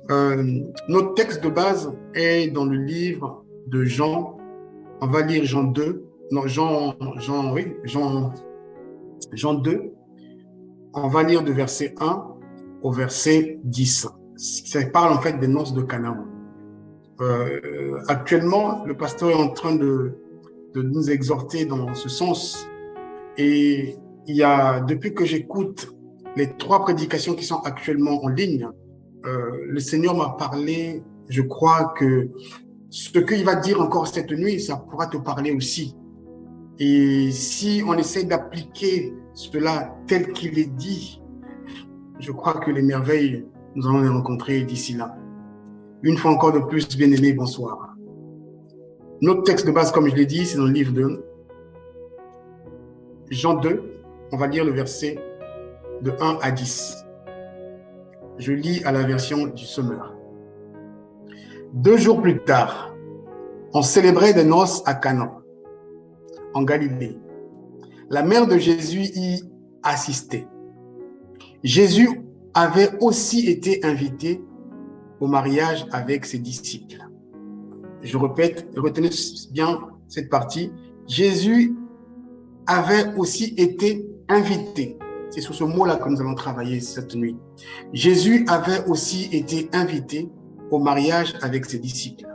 Notre texte de base est dans le livre de Jean. On va lire Jean 2. Non, Jean 2. On va lire de verset 1 au verset 10. Ça parle en fait des noces de Canaan. Actuellement, le pasteur est en train de nous exhorter dans ce sens. Et depuis que j'écoute les 3 prédications qui sont actuellement en ligne, le Seigneur m'a parlé. Je crois que ce qu'il va dire encore cette nuit, ça pourra te parler aussi. Et si on essaie d'appliquer cela tel qu'il est dit, je crois que les merveilles, nous allons les rencontrer d'ici là. Une fois encore de plus, bien-aimés, bonsoir. Notre texte de base, comme je l'ai dit, c'est dans le livre de Jean 2. On va lire le verset de 1 à 10. Je lis à la version du Semeur. 2 jours plus tard, on célébrait des noces à Canaan, en Galilée. La mère de Jésus y assistait. Jésus avait aussi été invité au mariage avec ses disciples. Je répète, retenez bien cette partie. Jésus avait aussi été invité. C'est sur ce mot-là que nous allons travailler cette nuit. Jésus avait aussi été invité au mariage avec ses disciples.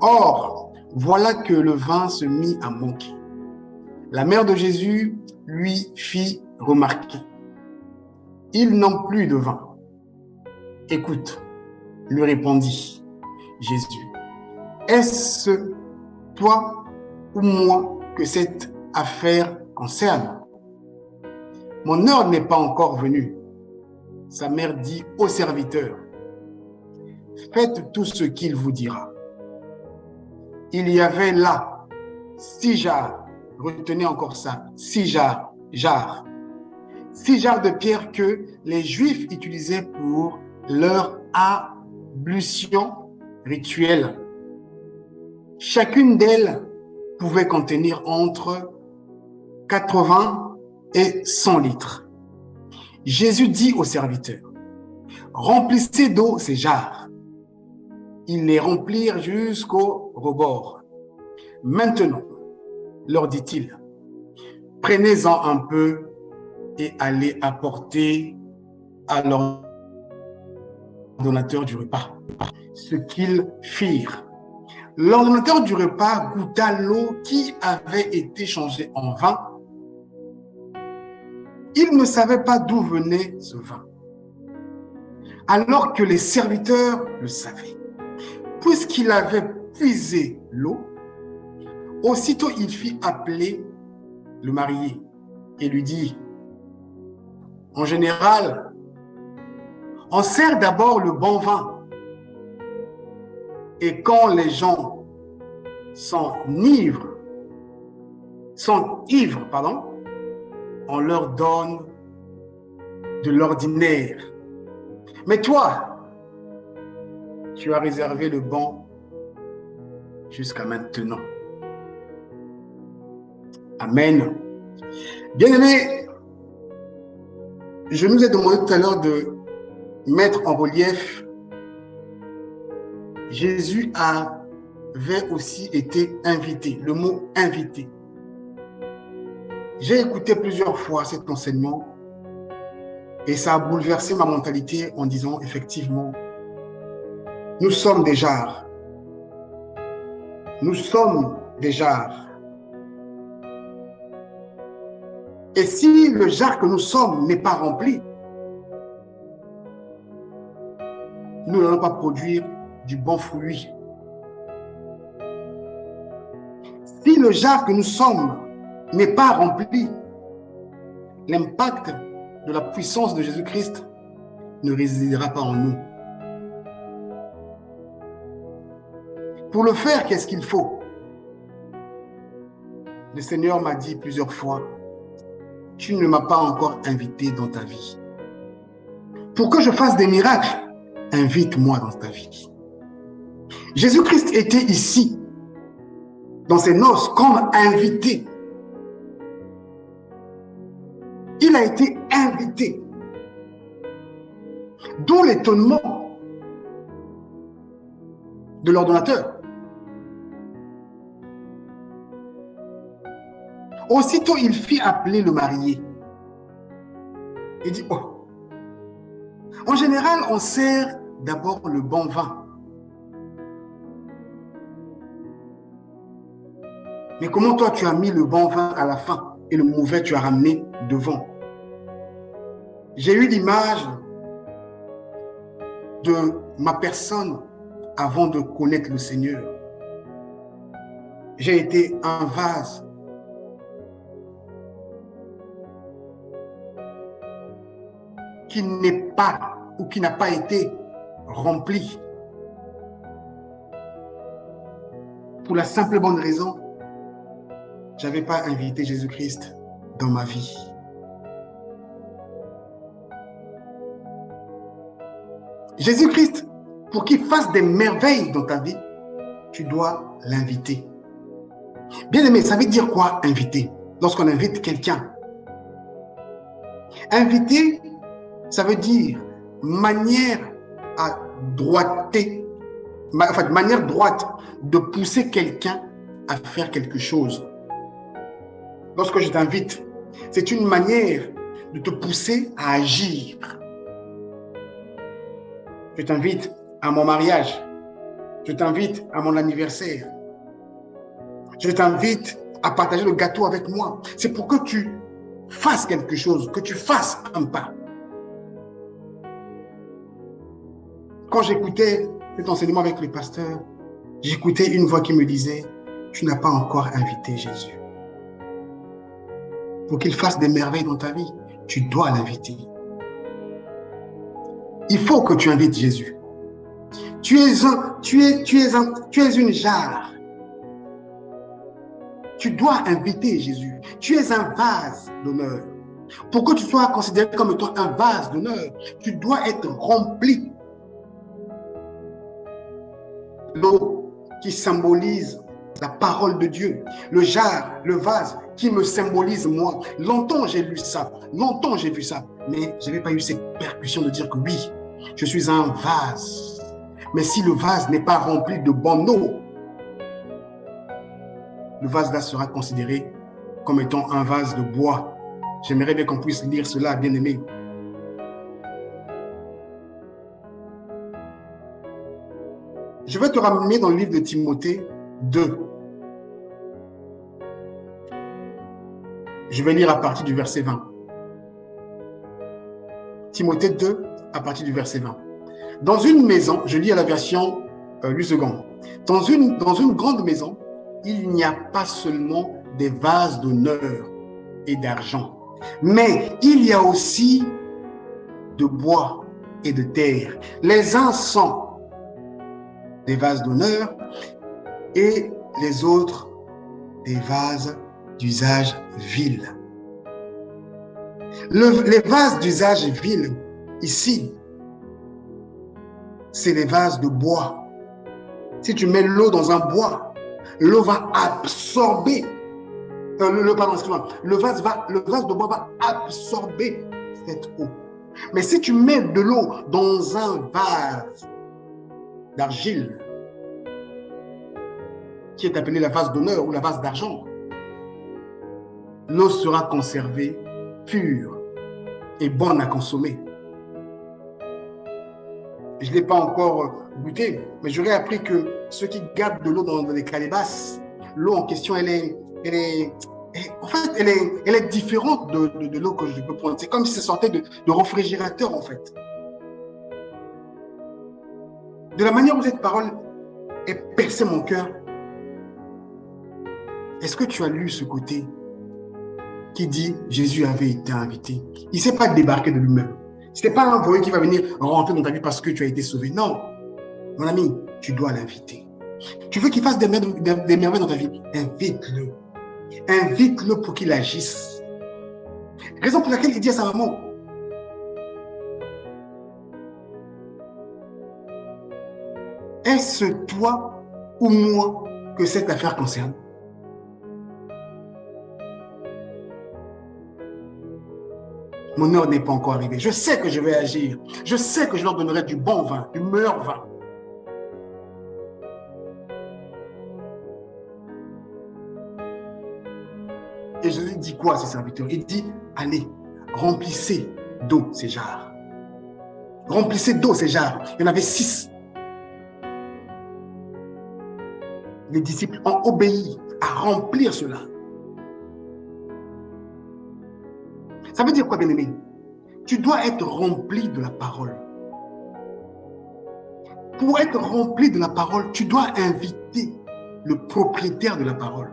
Or, voilà que le vin se mit à manquer. La mère de Jésus lui fit remarquer. Ils n'ont plus de vin. Écoute, lui répondit Jésus. Est-ce toi ou moi que cette affaire concerne? Mon heure n'est pas encore venue. Sa mère dit au serviteur, faites tout ce qu'il vous dira. Il y avait là 6 jarres, retenez encore ça, 6 jarres, 6 jarres de pierre que les Juifs utilisaient pour leur ablution rituelle. Chacune d'elles pouvait contenir entre 80 et 100 litres. Jésus dit aux serviteurs, remplissez d'eau ces jarres. Ils les remplirent jusqu'au rebord. Maintenant, leur dit-il, prenez-en un peu et allez apporter à l'ordonnateur du repas. Ce qu'ils firent. L'ordonnateur du repas goûta l'eau qui avait été changée en vin. Il ne savait pas d'où venait ce vin, alors que les serviteurs le savaient. Puisqu'il avait puisé l'eau, aussitôt il fit appeler le marié et lui dit, en général, on sert d'abord le bon vin. Et quand les gens sont ivres, on leur donne de l'ordinaire. Mais toi, tu as réservé le bon jusqu'à maintenant. Amen. Bien-aimés, je nous ai demandé tout à l'heure de mettre en relief Jésus avait aussi été invité, le mot invité. J'ai écouté plusieurs fois cet enseignement et ça a bouleversé ma mentalité en disant effectivement, nous sommes des jarres. Nous sommes des jarres. Et si le jarre que nous sommes n'est pas rempli, nous n'allons pas produire du bon fruit. Si le jarre que nous sommes n'est pas rempli, l'impact de la puissance de Jésus-Christ ne résidera pas en nous. Pour le faire, qu'est-ce qu'il faut? Le Seigneur m'a dit plusieurs fois, tu ne m'as pas encore invité dans ta vie. Pour que je fasse des miracles, invite-moi dans ta vie. Jésus-Christ était ici, dans ses noces, comme invité. Il a été invité. D'où l'étonnement de l'ordonnateur. Aussitôt, il fit appeler le marié. Il dit, oh, en général, on sert d'abord le bon vin. Mais comment toi, tu as mis le bon vin à la fin et le mauvais, tu as ramené devant? J'ai eu l'image de ma personne avant de connaître le Seigneur. J'ai été un vase qui n'est pas ou qui n'a pas été rempli. Pour la simple et bonne raison, je n'avais pas invité Jésus-Christ dans ma vie. Jésus-Christ, pour qu'il fasse des merveilles dans ta vie, tu dois l'inviter. Bien aimé, ça veut dire quoi inviter? Lorsqu'on invite quelqu'un. Inviter, ça veut dire manière à droiter, enfin, manière droite de pousser quelqu'un à faire quelque chose. Lorsque je t'invite, c'est une manière de te pousser à agir. Je t'invite à mon mariage. Je t'invite à mon anniversaire. Je t'invite à partager le gâteau avec moi. C'est pour que tu fasses quelque chose, que tu fasses un pas. Quand j'écoutais cet enseignement avec le pasteur, j'écoutais une voix qui me disait, tu n'as pas encore invité Jésus. Pour qu'il fasse des merveilles dans ta vie, tu dois l'inviter. Il faut que tu invites Jésus. Tu es une jarre. Tu dois inviter Jésus. Tu es un vase d'honneur. Pour que tu sois considéré comme étant un vase d'honneur, tu dois être rempli. L'eau qui symbolise la parole de Dieu. Le jarre, le vase qui me symbolise moi. Longtemps j'ai lu ça. Longtemps j'ai vu ça. Mais je n'avais pas eu cette percussion de dire que oui, je suis un vase. Mais si le vase n'est pas rempli de bonne eau, le vase là sera considéré comme étant un vase de bois. J'aimerais bien qu'on puisse lire cela, bien aimé. Je vais te ramener dans le livre de Timothée 2. Je vais lire à partir du verset 20. Timothée 2, à partir du verset 20. Dans une maison, je lis à la version Lusegan. Dans une grande maison, il n'y a pas seulement des vases d'honneur et d'argent, mais il y a aussi de bois et de terre. Les uns sont des vases d'honneur et les autres des vases d'usage vil. Les vases d'usage vil, ici, c'est les vases de bois. Si tu mets l'eau dans un bois, l'eau va absorber, le vase de bois va absorber cette eau. Mais si tu mets de l'eau dans un vase d'argile, qui est appelé la vase d'honneur ou la vase d'argent, l'eau sera conservée pure et bonne à consommer. Je ne l'ai pas encore goûté, mais j'aurais appris que ceux qui gardent de l'eau dans les calebasses, l'eau en question, elle est différente de l'eau que je peux prendre. C'est comme si ça sortait de réfrigérateur, en fait. De la manière où cette parole est percée mon cœur, est-ce que tu as lu ce côté qui dit Jésus avait été invité? Il ne s'est pas débarqué de lui-même. Ce n'est pas un voyou qui va venir rentrer dans ta vie parce que tu as été sauvé. Non, mon ami, tu dois l'inviter. Tu veux qu'il fasse des merveilles dans ta vie? Invite-le. Invite-le pour qu'il agisse. Raison pour laquelle il dit à sa maman, est-ce toi ou moi que cette affaire concerne? Mon heure n'est pas encore arrivée. Je sais que je vais agir. Je sais que je leur donnerai du bon vin, du meilleur vin. Et Jésus dit quoi à ses serviteurs? Il dit, allez, remplissez d'eau ces jarres. Remplissez d'eau ces jarres. Il y en avait 6. Les disciples ont obéi à remplir cela. Ça veut dire quoi, bien-aimé? Tu dois être rempli de la parole. Pour être rempli de la parole, tu dois inviter le propriétaire de la parole.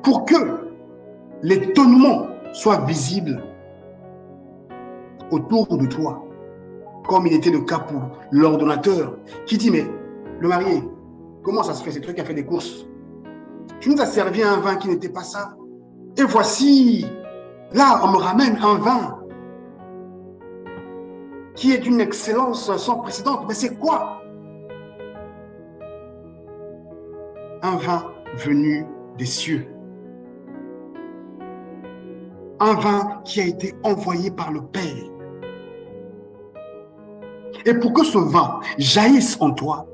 Pour que l'étonnement soit visible autour de toi, comme il était le cas pour l'ordonnateur, qui dit, mais le marié, comment ça se fait? C'est toi qui as fait des courses. Tu nous as servi un vin qui n'était pas ça. Et voici, là, on me ramène un vin qui est d'une excellence sans précédent. Mais c'est quoi? Un vin venu des cieux. Un vin qui a été envoyé par le Père. Et pour que ce vin jaillisse en toi,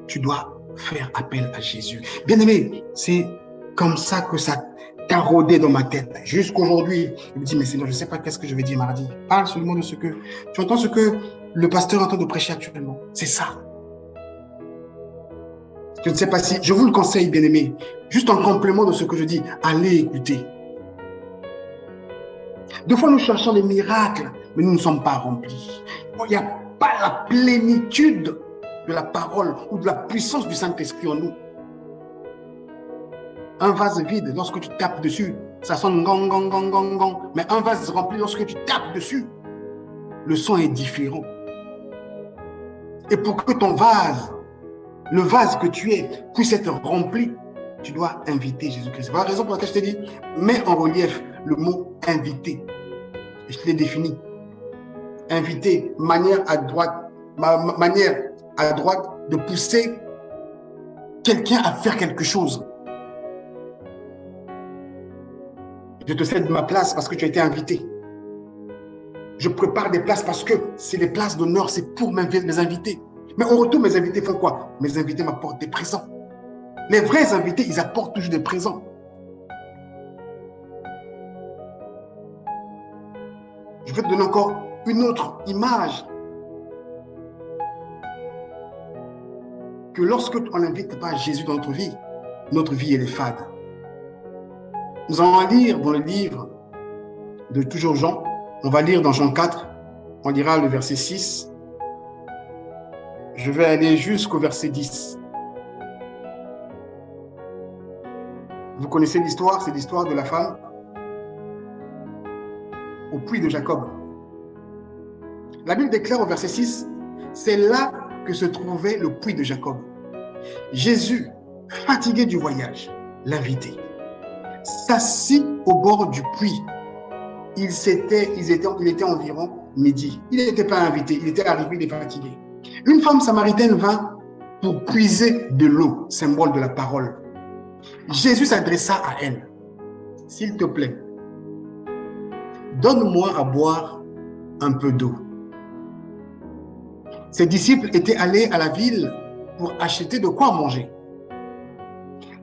tu dois faire appel à Jésus. Bien-aimé, c'est comme ça que ça taraudait dans ma tête. Jusqu'aujourd'hui, je me dis, mais Seigneur, je ne sais pas qu'est-ce que je vais dire mardi. Parle seulement de ce que... Tu entends ce que le pasteur est en train de prêcher actuellement? C'est ça. Je ne sais pas si... Je vous le conseille, bien-aimé. Juste en complément de ce que je dis, allez écouter. Des fois, nous cherchons des miracles, mais nous ne sommes pas remplis. Il n'y a pas la plénitude de la parole ou de la puissance du Saint-Esprit en nous. Un vase vide, lorsque tu tapes dessus, ça sonne gong, gong, gong, gong, gong. Mais un vase rempli, lorsque tu tapes dessus, le son est différent. Et pour que ton vase, le vase que tu es, puisse être rempli, tu dois inviter Jésus-Christ. C'est la raison pour laquelle je t'ai dit, mets en relief le mot inviter. Je te l'ai défini. Inviter, manière à droite de pousser quelqu'un à faire quelque chose. Je te cède ma place parce que tu as été invité. Je prépare des places parce que c'est les places d'honneur, c'est pour mes invités. Mais au retour, mes invités font quoi? Mes invités m'apportent des présents. Les vrais invités, ils apportent toujours des présents. Je vais te donner encore une autre image. Que lorsque on n'invite pas Jésus dans notre vie elle est fade. Nous allons lire dans le livre de toujours Jean, on va lire dans Jean 4, on lira le verset 6. Je vais aller jusqu'au verset 10. Vous connaissez l'histoire, c'est l'histoire de la femme au puits de Jacob. La Bible déclare au verset 6, c'est là que se trouvait le puits de Jacob. Jésus, fatigué du voyage, l'invitait, s'assit au bord du puits. Il était environ midi. Il n'était pas invité, il était arrivé, il est fatigué. Une femme samaritaine vint pour puiser de l'eau, symbole de la parole. Jésus s'adressa à elle. S'il te plaît, donne-moi à boire un peu d'eau. Ses disciples étaient allés à la ville pour acheter de quoi manger.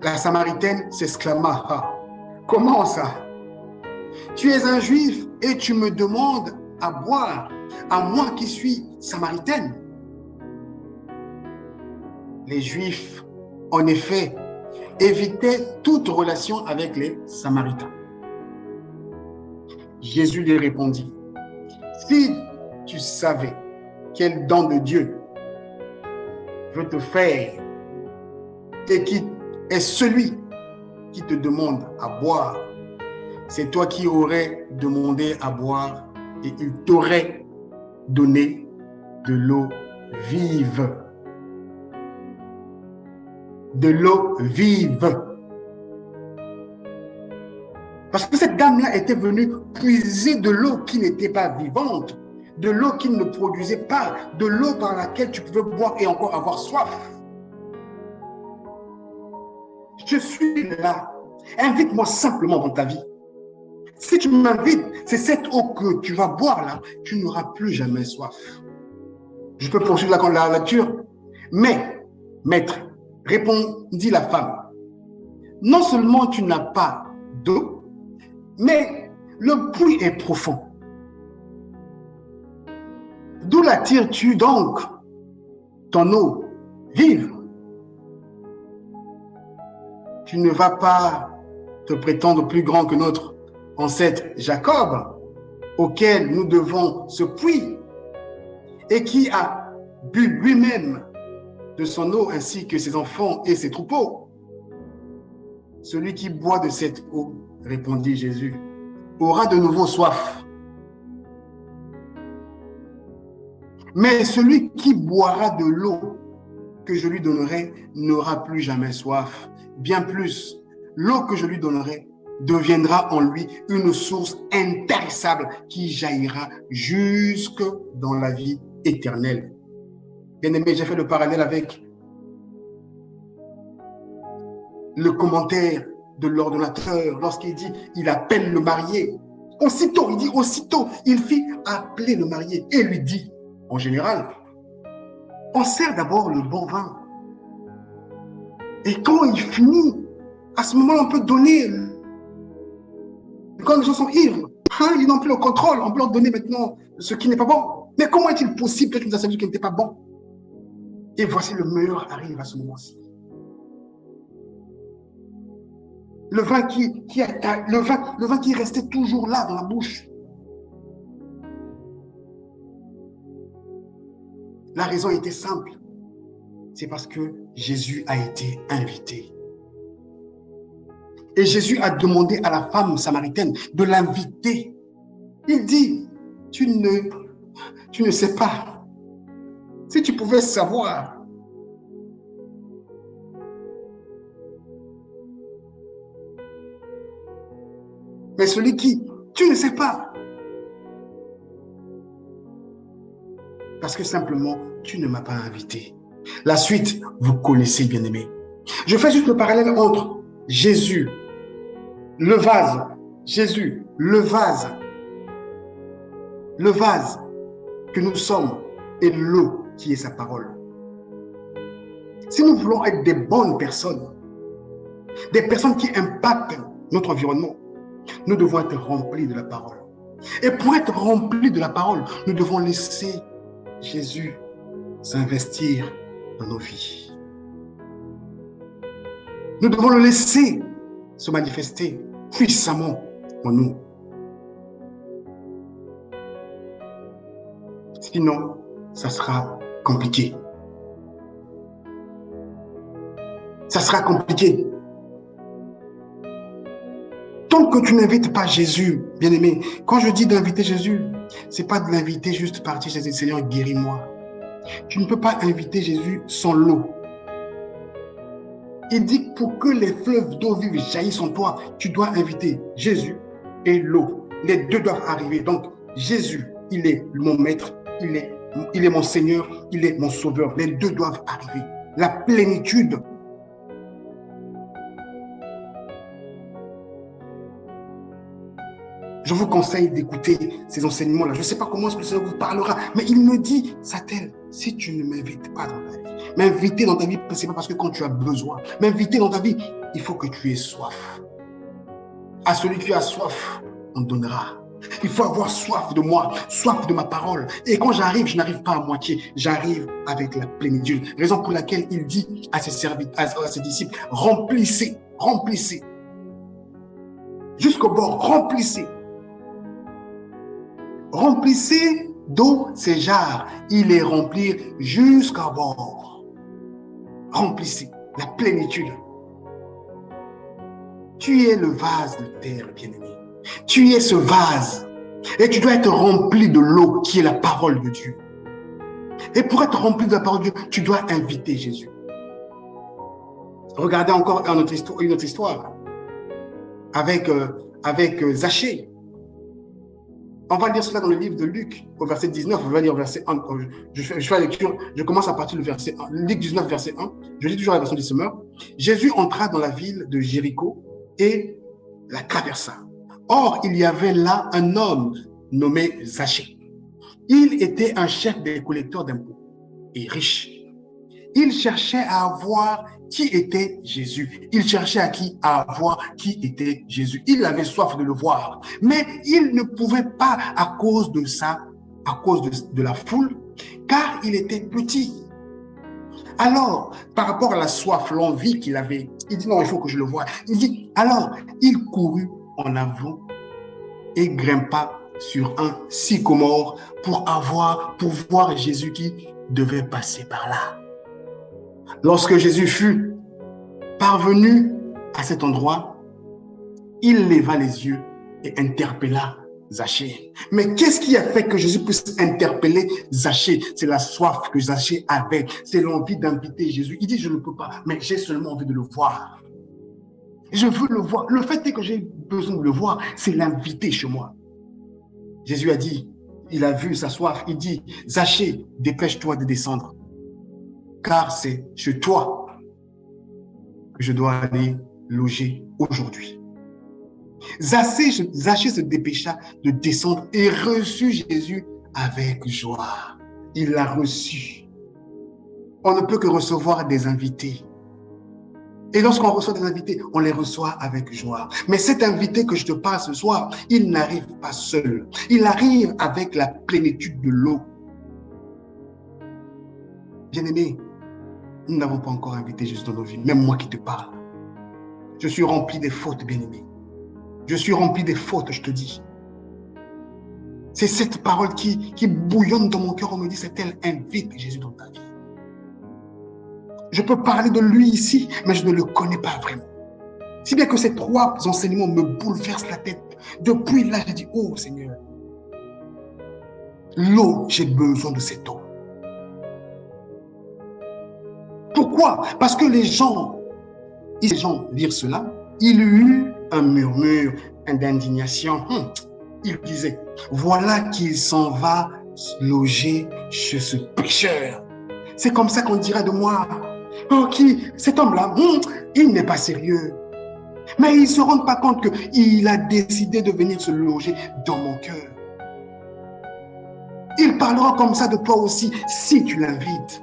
La Samaritaine s'exclama, ah, comment ça? Tu es un juif et tu me demandes à boire, à moi qui suis samaritaine. Les Juifs, en effet, évitaient toute relation avec les Samaritains. Jésus lui répondit, si tu savais quel don de Dieu veut te faire et qui est celui qui te demande à boire, c'est toi qui aurais demandé à boire et il t'aurait donné de l'eau vive. De l'eau vive. Parce que cette dame-là était venue puiser de l'eau qui n'était pas vivante, de l'eau qui ne produisait pas, de l'eau par laquelle tu pouvais boire et encore avoir soif. Je suis là. Invite-moi simplement dans ta vie. Si tu m'invites, c'est cette eau que tu vas boire là, tu n'auras plus jamais soif. Je peux poursuivre la lecture, mais, maître, répondit la femme, non seulement tu n'as pas d'eau, mais le puits est profond. D'où la tires-tu donc ton eau vive? Tu ne vas pas te prétendre plus grand que notre ancêtre Jacob, auquel nous devons ce puits, et qui a bu lui-même de son eau ainsi que ses enfants et ses troupeaux. Celui qui boit de cette eau, répondit Jésus, aura de nouveau soif. Mais celui qui boira de l'eau que je lui donnerai n'aura plus jamais soif. Bien plus, l'eau que je lui donnerai deviendra en lui une source intarissable qui jaillira jusque dans la vie éternelle. Bien-aimé, j'ai fait le parallèle avec le commentaire de l'ordonnateur lorsqu'il dit il appelle le marié. Aussitôt, il fit appeler le marié et lui dit, en général, on sert d'abord le bon vin. Et quand il finit, à ce moment-là, on peut donner. Quand les gens sont ivres, ils n'ont plus le contrôle, on peut leur donner maintenant ce qui n'est pas bon. Mais comment est-il possible que tu nous as servi ce qui n'était pas bon? Et voici le meilleur arrive à ce moment-ci. Le vin qui restait toujours là dans la bouche. La raison était simple. C'est parce que Jésus a été invité. Et Jésus a demandé à la femme samaritaine de l'inviter. Il dit, tu ne sais pas. Si tu pouvais savoir. Mais celui qui, tu ne sais pas. Parce que simplement, tu ne m'as pas invité. La suite, vous connaissez, bien-aimés. Je fais juste le parallèle entre Jésus, le vase, Jésus, le vase que nous sommes et l'eau qui est sa parole. Si nous voulons être des bonnes personnes, des personnes qui impactent notre environnement, nous devons être remplis de la parole. Et pour être remplis de la parole, nous devons laisser Jésus s'investir dans nos vies. Nous devons le laisser se manifester puissamment en nous. Sinon, ça sera compliqué. Ça sera compliqué. Tant que tu n'invites pas Jésus, bien-aimé, quand je dis d'inviter Jésus, ce n'est pas de l'inviter juste par dire Jésus, Seigneur, guéris-moi. Tu ne peux pas inviter Jésus sans l'eau. Il dit que pour que les fleuves d'eau vive jaillissent en toi, tu dois inviter Jésus et l'eau. Les deux doivent arriver. Donc, Jésus, il est mon maître, il est mon Seigneur, il est mon sauveur. Les deux doivent arriver. La plénitude. Je vous conseille d'écouter ces enseignements-là. Je ne sais pas comment est-ce que le Seigneur vous parlera, mais il me dit, Satel, si tu ne m'invites pas dans ta vie, m'inviter dans ta vie, ce n'est pas parce que quand tu as besoin, m'inviter dans ta vie, il faut que tu aies soif. À celui qui a soif, on donnera. Il faut avoir soif de moi, soif de ma parole. Et quand j'arrive, je n'arrive pas à moitié, j'arrive avec la plénitude. Raison pour laquelle il dit à ses disciples, remplissez, remplissez. Jusqu'au bord, remplissez. Remplissez d'eau ces jarres. Il les remplit jusqu'à bord. Remplissez la plénitude. Tu es le vase de terre, bien-aimé. Tu es ce vase. Et tu dois être rempli de l'eau qui est la parole de Dieu. Et pour être rempli de la parole de Dieu, tu dois inviter Jésus. Regardez encore une autre histoire avec Zachée. On va lire cela dans le livre de Luc, au verset 19. On va lire verset 1. Je fais la lecture. Je commence à partir du verset 1. Luc 19, verset 1. Je lis toujours la version du Semeur. Jésus entra dans la ville de Jéricho et la traversa. Or, il y avait là un homme nommé Zachée. Il était un chef des collecteurs d'impôts et riche. Il cherchait à voir qui était Jésus. Il cherchait à voir qui était Jésus. Il avait soif de le voir. Mais il ne pouvait pas à cause de ça, à cause de la foule, car il était petit. Alors, par rapport à la soif, l'envie qu'il avait, il dit non, il faut que je le voie. Il dit, alors, il courut en avant et grimpa sur un sycomore pour voir Jésus qui devait passer par là. Lorsque Jésus fut parvenu à cet endroit, il leva les yeux et interpella Zachée. Mais qu'est-ce qui a fait que Jésus puisse interpeller Zachée? C'est la soif que Zachée avait, c'est l'envie d'inviter Jésus. Il dit, je ne peux pas, mais j'ai seulement envie de le voir. Je veux le voir. Le fait est que j'ai besoin de le voir, c'est l'inviter chez moi. Jésus a dit, il a vu sa soif, il dit, Zachée, dépêche-toi de descendre, car c'est chez toi que je dois aller loger aujourd'hui. Zachée se dépêcha de descendre et reçut Jésus avec joie. Il l'a reçu. On ne peut que recevoir des invités. Et lorsqu'on reçoit des invités, on les reçoit avec joie. Mais cet invité que je te parle ce soir, il n'arrive pas seul. Il arrive avec la plénitude de l'eau. Bien-aimé, nous n'avons pas encore invité Jésus dans nos vies, même moi qui te parle. Je suis rempli des fautes, bien-aimé. Je suis rempli des fautes, je te dis. C'est cette parole qui bouillonne dans mon cœur. On me dit, c'est elle, invite Jésus dans ta vie. Je peux parler de lui ici, mais je ne le connais pas vraiment. Si bien que ces trois enseignements me bouleversent la tête. Depuis là, j'ai dit, oh Seigneur, l'eau, j'ai besoin de cette eau. Pourquoi? Parce que les gens lire cela, il eut un murmure d'indignation. Il disait, voilà qu'il s'en va loger chez ce pécheur. C'est comme ça qu'on dira de moi. Oh, cet homme-là, il n'est pas sérieux. Mais ils ne se rendent pas compte qu'il a décidé de venir se loger dans mon cœur. Il parlera comme ça de toi aussi si tu l'invites.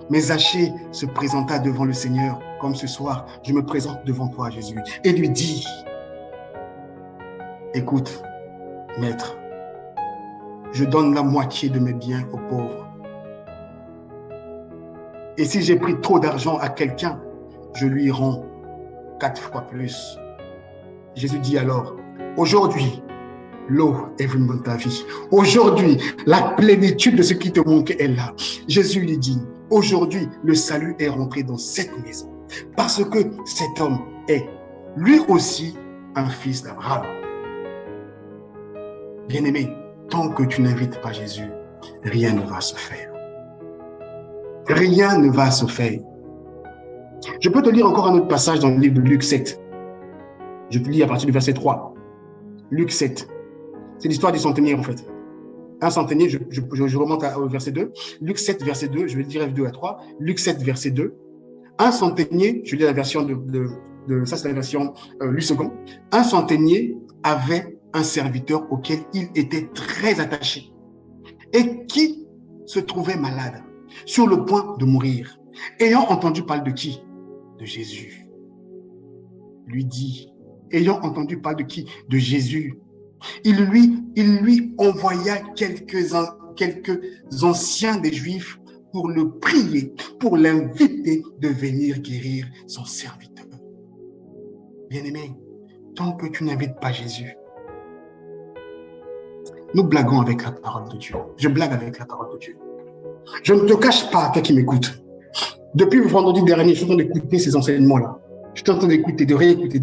Mais Zachée se présenta devant le Seigneur, comme ce soir, je me présente devant toi, Jésus, et lui dit, écoute, maître, je donne la moitié de mes biens aux pauvres. Et si j'ai pris trop d'argent à quelqu'un, je lui rends 4 fois plus. Jésus dit alors, aujourd'hui, l'eau est venue dans ta vie. Aujourd'hui, la plénitude de ce qui te manquait est là. Jésus lui dit, aujourd'hui, le salut est rentré dans cette maison. Parce que cet homme est lui aussi un fils d'Abraham. Bien-aimé, tant que tu n'invites pas Jésus, rien ne va se faire. Rien ne va se faire. Je peux te lire encore un autre passage dans le livre de Luc 7. Je te lis à partir du verset 3. Luc 7. C'est l'histoire du centenier en fait. Un centenier, je remonte au verset 2. Luc 7, verset 2, je vais dire 2 à 3. Luc 7, verset 2. Un centenier, je lis la version ça c'est la version Louis II. Un centenier avait un serviteur auquel il était très attaché et qui se trouvait malade, sur le point de mourir. Ayant entendu parler de qui? De Jésus. Lui dit, ayant entendu parler de qui? De Jésus. Il lui envoya quelques anciens des Juifs pour le prier, pour l'inviter de venir guérir son serviteur. Bien-aimé, tant que tu n'invites pas Jésus, nous blaguons avec la parole de Dieu. Je blague avec la parole de Dieu. Je ne te cache pas, toi qui m'écoutes. Depuis le vendredi dernier, je suis en train d'écouter ces enseignements-là. Je suis en train d'écouter, de réécouter.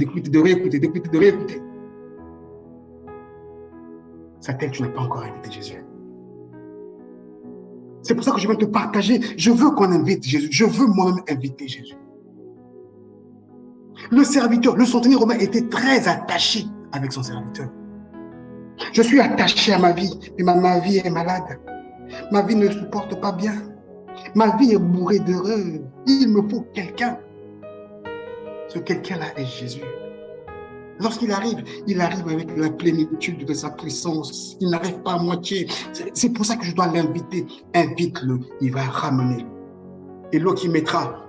Ça t'aide, tu n'as pas encore invité Jésus. C'est pour ça que je vais te partager. Je veux qu'on invite Jésus. Je veux moi-même inviter Jésus. Le serviteur, le centenier romain était très attaché avec son serviteur. Je suis attaché à ma vie, mais ma vie est malade. Ma vie ne se porte pas bien. Ma vie est bourrée d'erreurs. Il me faut quelqu'un. Ce quelqu'un-là est Jésus. Lorsqu'il arrive, il arrive avec la plénitude de sa puissance. Il n'arrive pas à moitié. C'est pour ça que je dois l'inviter. Invite-le, il va ramener. Et l'eau qu'il mettra,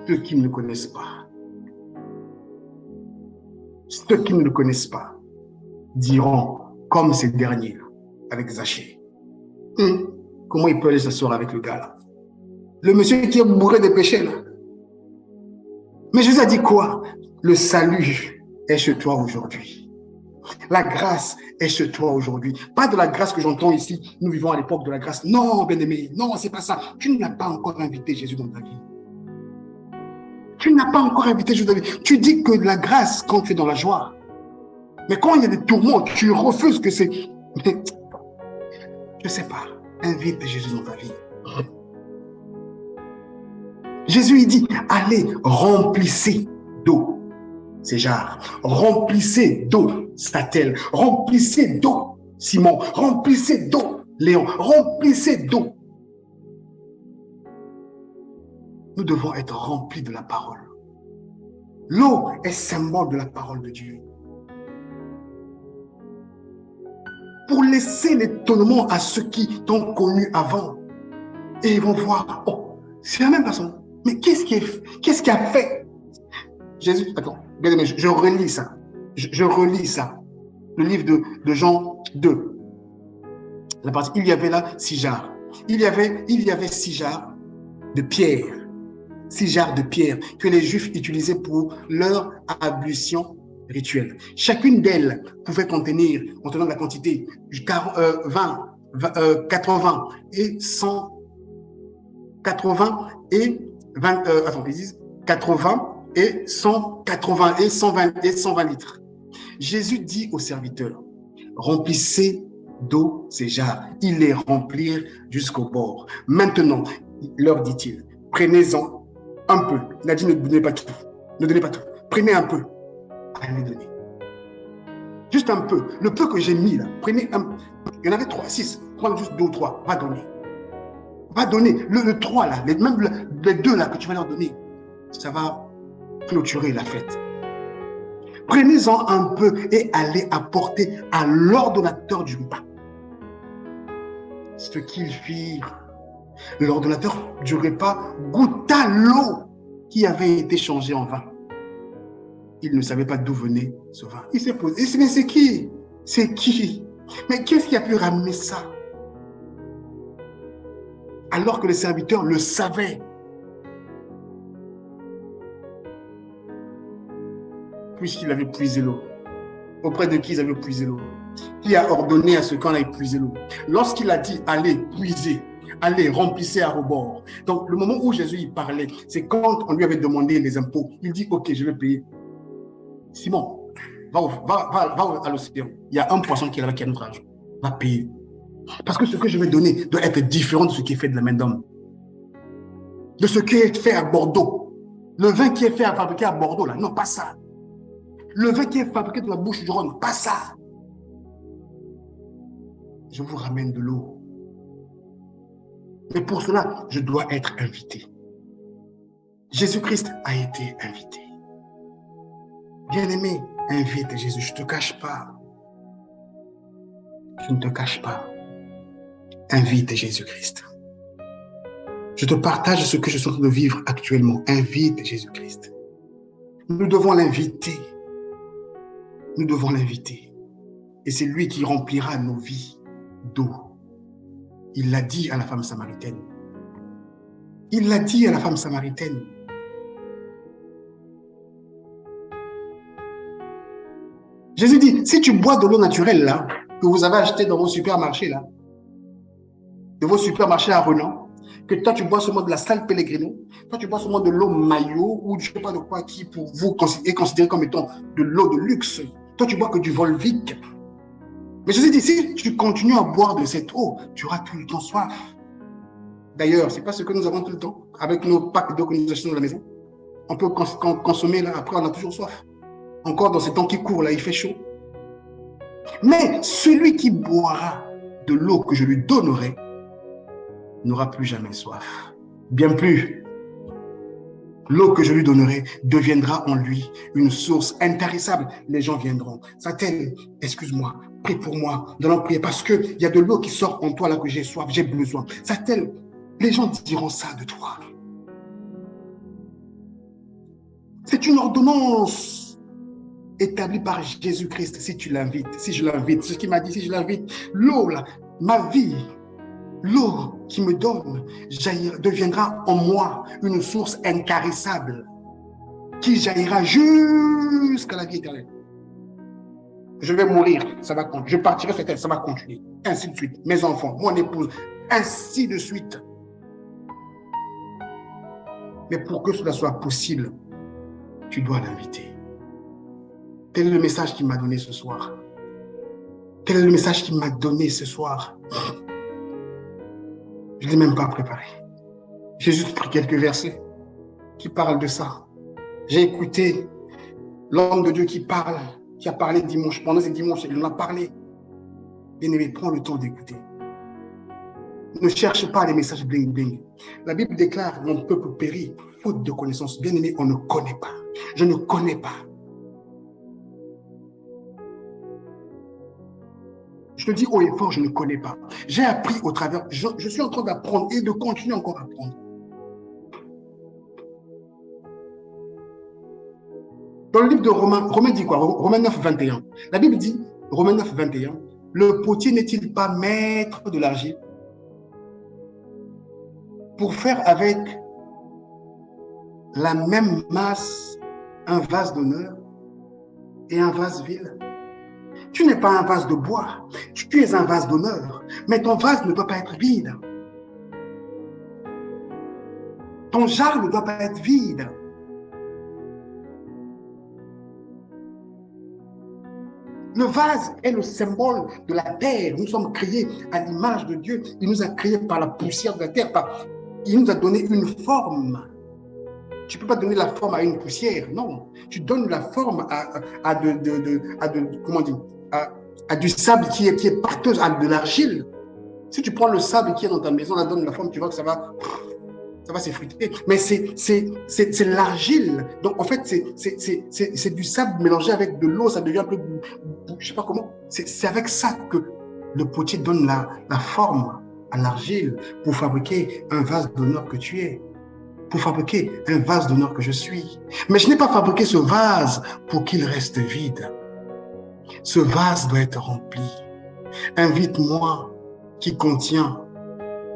ceux qui ne le connaissent pas. Ceux qui ne le connaissent pas diront, comme ces derniers, avec Zachée. Comment il peut aller s'asseoir avec le gars là? Le monsieur qui est bourré de péchés là. Mais Jésus a dit quoi? Le salut est chez toi aujourd'hui. La grâce est chez toi aujourd'hui. Pas de la grâce que j'entends ici. Nous vivons à l'époque de la grâce. Non, bien-aimé, non, c'est pas ça. Tu n'as pas encore invité Jésus dans ta vie. Tu n'as pas encore invité Jésus dans ta vie. Tu dis que la grâce quand tu es dans la joie. Mais quand il y a des tourments, tu refuses que c'est... Je ne sais pas. Invite Jésus dans ta vie. Jésus, il dit, allez, remplissez d'eau ces jarres. Remplissez d'eau Statel. Remplissez d'eau Simon. Remplissez d'eau Léon. Remplissez d'eau. Nous devons être remplis de la parole. L'eau est symbole de la parole de Dieu. Pour laisser l'étonnement à ceux qui t'ont connu avant. Et ils vont voir, oh, c'est la même personne. Mais qu'est-ce qui a fait? Jésus, attends, bien aimé, je relis ça. Je relis ça. Le livre de Jean 2. La partie, il y avait là 6 jarres. Il y avait 6 jarres de pierre. 6 jarres de pierre que les Juifs utilisaient pour leur ablution rituelle. Chacune d'elles pouvait contenir, en tenant la quantité, 80 et 100. 80 et 20, ils disent 80 et 180 et 120 litres. Jésus dit aux serviteurs, remplissez d'eau ces jarres. Ils les remplirent jusqu'au bord. Maintenant, leur dit-il, prenez-en un peu. Il a dit, ne donnez pas tout. Ne donnez pas tout. Prenez un peu. Allez donner. Juste un peu. Le peu que j'ai mis là, prenez un peu. Il y en avait 3, 6. Prends juste 2 ou 3. Va donner. Va donner. Le 3 là, même les 2 là que tu vas leur donner, ça va clôturer la fête. Prenez-en un peu et allez apporter à l'ordonnateur du repas. Ce qu'ils firent. L'ordonnateur du repas goûta l'eau qui avait été changée en vin. Il ne savait pas d'où venait ce vin. Il s'est posé. Mais c'est qui? C'est qui? Mais qu'est-ce qui a pu ramener ça? Alors que le serviteur le savait. Puisqu'il avait puisé l'eau. Auprès de qui ils avaient puisé l'eau? Qui a ordonné à ceux qu'on aille puiser l'eau? Lorsqu'il a dit, allez puiser, allez, remplissez à rebord. Donc, le moment où Jésus il parlait, c'est quand on lui avait demandé les impôts. Il dit, ok, je vais payer. Simon, va à l'océan. Il y a un poisson qui est là qui a notre argent. Va payer. Parce que ce que je vais donner doit être différent de ce qui est fait de la main d'homme. De ce qui est fait à Bordeaux. Le vin qui est fait fabriqué à Bordeaux, là, non, pas ça. Le vin qui est fabriqué de la bouche du Rhône, pas ça. Je vous ramène de l'eau. Mais pour cela, je dois être invité. Jésus-Christ a été invité. Bien-aimé, invite Jésus. Je ne te cache pas. Je ne te cache pas. Invite Jésus-Christ. Je te partage ce que je suis en train de vivre actuellement. Invite Jésus-Christ. Nous devons l'inviter. Nous devons l'inviter. Et c'est lui qui remplira nos vies d'eau. Il l'a dit à la femme samaritaine. Il l'a dit à la femme samaritaine. Jésus dit, si tu bois de l'eau naturelle là, que vous avez acheté dans vos supermarchés là, de vos supermarchés à Renan, que toi tu bois seulement de la San Pellegrino, toi tu bois seulement de l'eau Maillot ou je ne sais pas de quoi qui pour vous est considéré comme étant de l'eau de luxe. Toi tu bois que du Volvic. Mais Jésus dit, si tu continues à boire de cette eau, tu auras tout le temps soif. D'ailleurs, ce n'est pas ce que nous avons tout le temps avec nos packs d'eau que nous achetons dans la maison. On peut consommer là, après on a toujours soif. Encore dans ces temps qui courent là, il fait chaud. Mais celui qui boira de l'eau que je lui donnerai n'aura plus jamais soif. Bien plus. L'eau que je lui donnerai deviendra en lui une source intarissable. Les gens viendront. Satel, excuse-moi, prie pour moi. Nous allons prier parce qu'il y a de l'eau qui sort en toi là que j'ai soif, j'ai besoin. Satel, les gens diront ça de toi. C'est une ordonnance établie par Jésus-Christ si tu l'invites, si je l'invite. C'est ce qu'il m'a dit, si je l'invite. L'eau là, ma vie, l'eau qui me donne deviendra en moi une source intarissable qui jaillira jusqu'à la vie éternelle. Je vais mourir, ça va continuer. Je partirai sur terre, ça va continuer. Ainsi de suite. Mes enfants, mon épouse, ainsi de suite. Mais pour que cela soit possible, tu dois l'inviter. Quel est le message qu'il m'a donné ce soir? Quel est le message qu'il m'a donné ce soir? Je ne l'ai même pas préparé. J'ai juste pris quelques versets qui parlent de ça. J'ai écouté l'homme de Dieu qui parle, qui a parlé dimanche. Pendant ces dimanches, il en a parlé. Bien-aimé, prends le temps d'écouter. Ne cherche pas les messages bling-bling. La Bible déclare, mon peuple périt, faute de connaissance. Bien-aimé, on ne connaît pas. Je ne connais pas. Je te dis haut et fort, je ne connais pas. J'ai appris au travers, je suis en train d'apprendre et de continuer encore à apprendre. Dans le livre de Romains, Romains dit quoi? Romains 9, 21. La Bible dit, Romains 9, 21, le potier n'est-il pas maître de l'argile pour faire avec la même masse un vase d'honneur et un vase vil? Tu n'es pas un vase de bois, tu es un vase d'honneur, mais ton vase ne doit pas être vide. Ton jarre ne doit pas être vide. Le vase est le symbole de la terre. Nous sommes créés à l'image de Dieu. Il nous a créés par la poussière de la terre. Il nous a donné une forme. Tu ne peux pas donner la forme à une poussière, non. Tu donnes la forme à du sable qui est pâteuse, à de l'argile. Si tu prends le sable qui est dans ta maison, la donne la forme, tu vois que ça va s'effriter. Mais c'est l'argile. Donc, en fait, c'est du sable mélangé avec de l'eau. Ça devient un peu, je ne sais pas comment. C'est avec ça que le potier donne la forme à l'argile pour fabriquer un vase d'honneur que tu es. Pour fabriquer un vase d'honneur que je suis. Mais je n'ai pas fabriqué ce vase pour qu'il reste vide. Ce vase doit être rempli. Invite-moi qui contient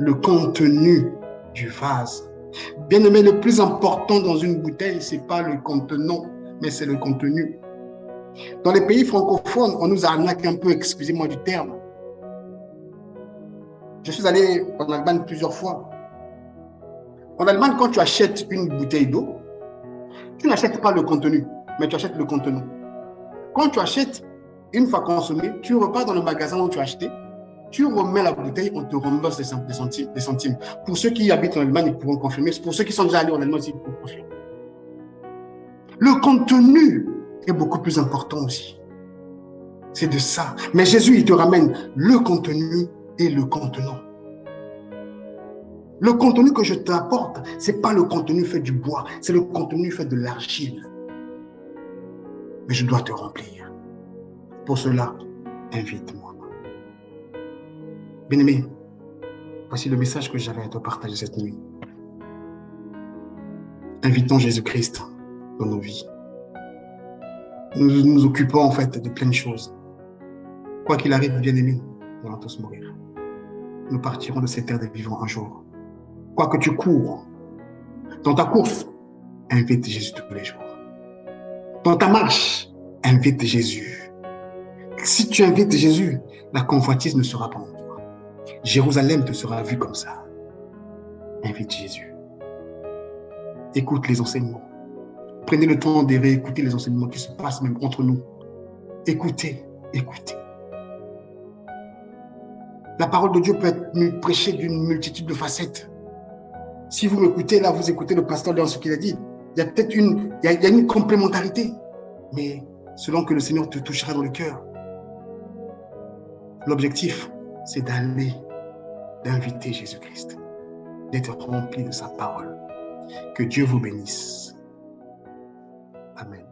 le contenu du vase. Bien-aimé, le plus important dans une bouteille, ce n'est pas le contenant, mais c'est le contenu. Dans les pays francophones, on nous arnaque un peu, excusez-moi du terme. Je suis allé en Allemagne plusieurs fois. En Allemagne, quand tu achètes une bouteille d'eau, tu n'achètes pas le contenu, mais tu achètes le contenant. Quand tu achètes, une fois consommé, tu repars dans le magasin où tu as acheté, tu remets la bouteille, on te rembourse des centimes. Pour ceux qui habitent en Allemagne, ils pourront confirmer. Pour ceux qui sont déjà allés en Allemagne, ils pourront confirmer. Le contenu est beaucoup plus important aussi. C'est de ça. Mais Jésus, il te ramène le contenu et le contenant. Le contenu que je t'apporte, ce n'est pas le contenu fait du bois, c'est le contenu fait de l'argile. Mais je dois te remplir. Pour cela, invite-moi. Bien-aimé, voici le message que j'avais à te partager cette nuit. Invitons Jésus-Christ dans nos vies. Nous nous occupons en fait de plein de choses. Quoi qu'il arrive, bien-aimé, nous allons tous mourir. Nous partirons de cette terre des vivants un jour. Quoi que tu cours, dans ta course, invite Jésus tous les jours. Dans ta marche, invite Jésus. Si tu invites Jésus, la convoitise ne sera pas en toi. Jérusalem te sera vue comme ça. Invite Jésus. Écoute les enseignements. Prenez le temps de réécouter les enseignements qui se passent même entre nous. Écoutez, écoutez. La parole de Dieu peut être prêchée d'une multitude de facettes. Si vous m'écoutez, là, vous écoutez le pasteur dans ce qu'il a dit, il y a peut-être il y a une complémentarité, mais selon que le Seigneur te touchera dans le cœur. L'objectif, c'est d'inviter Jésus-Christ, d'être rempli de sa parole. Que Dieu vous bénisse. Amen.